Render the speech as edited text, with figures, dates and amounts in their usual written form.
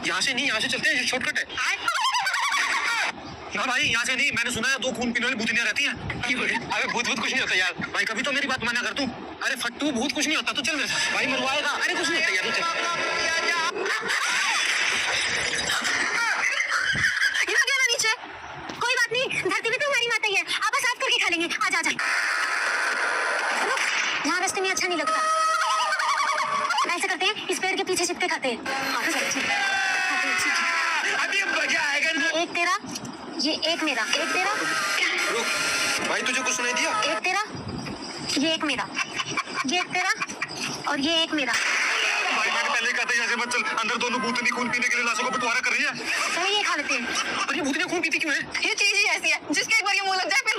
यहाँ से नहीं, यहाँ से चलते हैं, शॉर्टकट है। ना भाई, यहाँ से नहीं, मैंने सुना है 2 खून पीने वाली भूतनियाँ रहती हैं। अरे भूत कुछ नहीं होता यार भाई, कभी तो मेरी बात माना कर तू। अरे फट्टू, भूत कुछ नहीं होता, तो चल मेरे साथ भाई, मरवाएगा। अरे कुछ नहीं होता यार, तू चल। नीचे कोई बात नहीं, धरती भी तो हमारी माता ही है, आपस साफ करके खा लेंगे। आजा आजा, यहाँ रास्ते में अच्छा नहीं लगता। ऐसा करते हैं, इस पेड़ के पीछे छिपके खाते हैं। अभी मजा आएगा। ये एक तेरा, ये एक मेरा, एक तेरा। रुक भाई, तुझे कुछ सुनाई दिया? एक तेरा, ये एक मेरा, ये एक तेरा और ये एक मेरा। भाई मैंने पहले कहा था यहाँ से मत चल, अंदर दोनों भूतनी खून पीने के लिए लाशों को बंटवारा कर रही है। चलो ये खा लेते हैं। और ये भूतनियाँ खून पीती क्यों है? ये चीज ही ऐसी है जिसके एक बार ये मुंह लग जाए फिर